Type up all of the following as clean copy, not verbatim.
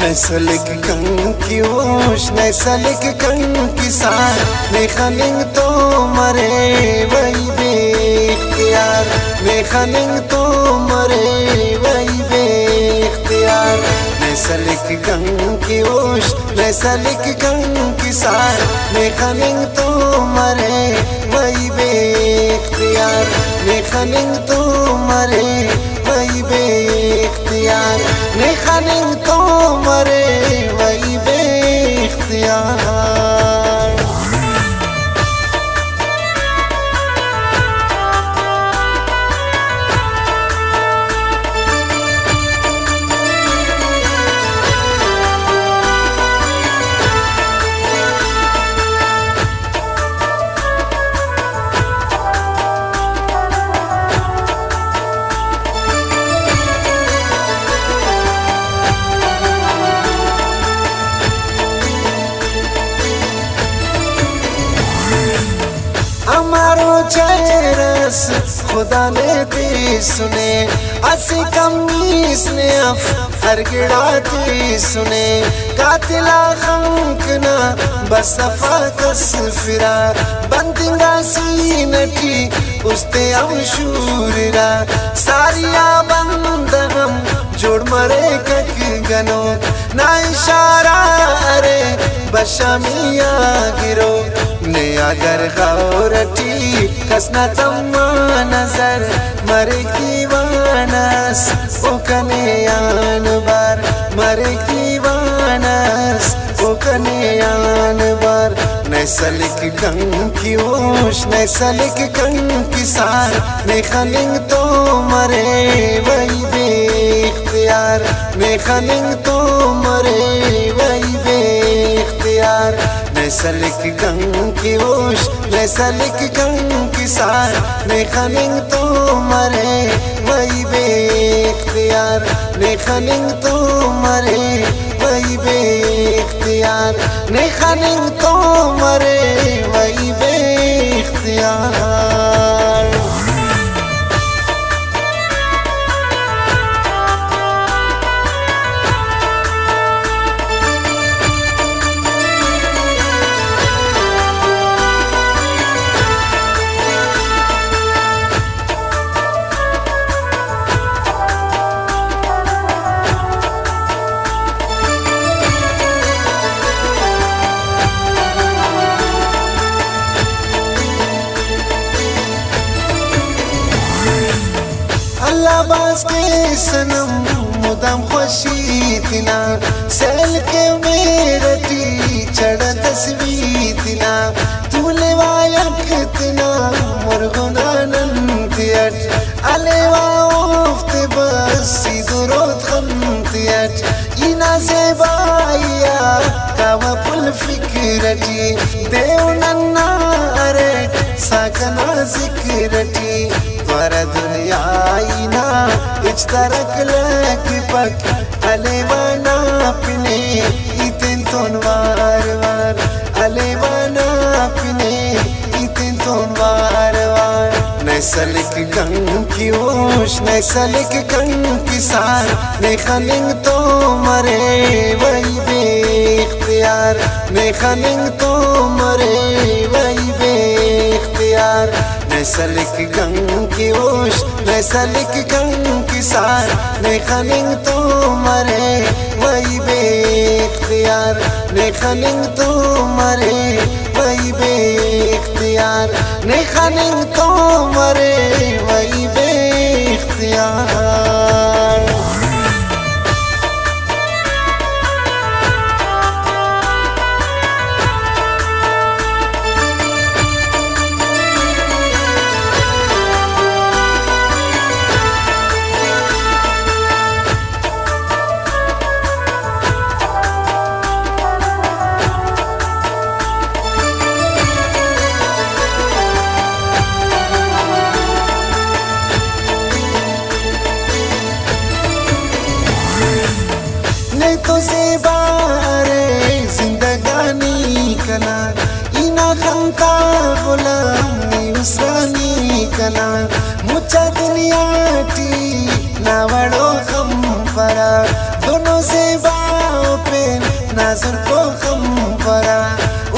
Nesalik kan kiush, nesalik kan kisar, nekhaning to mare vai be ikhtiyar, nekhaning to mare vai be ikhtiyar. Nesalik kan kiush, nesalik kan kisar, nekhaning to mare vai be ikhtiyar, nekhaning to mare vai be ikhtiyar, nekhaning to mare vai be ikhtiyar. हमारो चेहरस खुदा ने दी सुने, असी कमीस ने of her गिड़ाती सुने, कातिला खंकना बसफा कस फिरा, बंदिंगा सीनटी उस्ते अमशूरा, सारिया बंदगम जोड़ मरे कक गनो, ना इशारा अरे बशमिया गिरो, ने अगर गौरटी कसना तम्मा नजर मरे दीवानस ओ कने आन बार, मरे दीवानस ओ कने आन बार. Nesalik kan kiush, nesalik kan kisar, nekhaning to mare vai be ikhtiyar, nekhaning to mare vai be ikhtiyar. Nesalik kan kiush, nesalik kan kisar, nekhaning to mare vai be ikhtiyar, nekhaning to mare vai be ikhtiyar, nekhaning to mare vai be ikhtiyar. अल्लाह बास के सनम मुदम खुशी तिना, cell के मेरटी चढ़ तस्वीर तूले वायक तना मुर्गुना नंतियट, अलेवा उफ्त बसी दुरोत खंतियट, इना से बाया कावा पुल फिक्रटी, देव नन्ना अरे साकना जिक्रटी, वर दुनिया आईना इच तरक लक पक, अलेवाना पिने इतन तोन वार वार, अलेवाना पिने इतन तोन वार वार. Nesalik kan kiush, nesalik kan kisar, nekhaning to mare vai be ikhtiyar, nekhaning to mare vai be ikhtiyar. Nesalik kan kiush, nesalik kan kisar, nekhaning to mare vai be ikhtiyar, nekhaning to mare vai be ikhtiyar, nekhaning to mare vai be ikhtiyar. तो से बारे जिंदगानी कना, इना खंका गुलामी उसरानी कना, मुझा दुनिया टी ना वड़ो खम परा, दोनों से बाओ नाजुर को गम भरा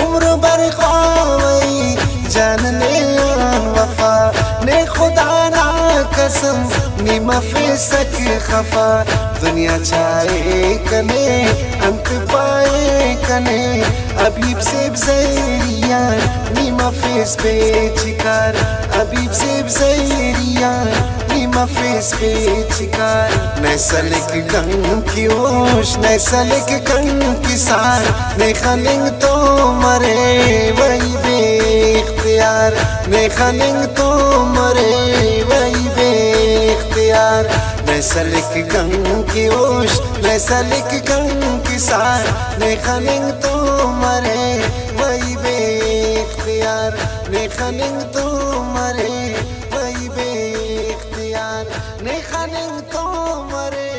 उम्र भर ख्वाही जान ले आन वफा ने खुदा ना कसम नी मफे सक खफा दुनिया चाहे कने अंत पाए कने अबीब से ज़ैरिया नी मफेस पे चिकार अबीब से ज़ैरिया नी मफेस पे चिकार नैसलिक गंग की ओश नैसलिक गंग की सार ने खलिंग तो मरे वही बेख्तियार ने खलिंग तो मरे वही बेख्तियार नैसलिक गंग की ओश नैसलिक गंग की सार ने खलिंग तो मरे वही बेख्तियार ने खलिंग तो मरे वही बेख्तियार ने खलिंग तो मरे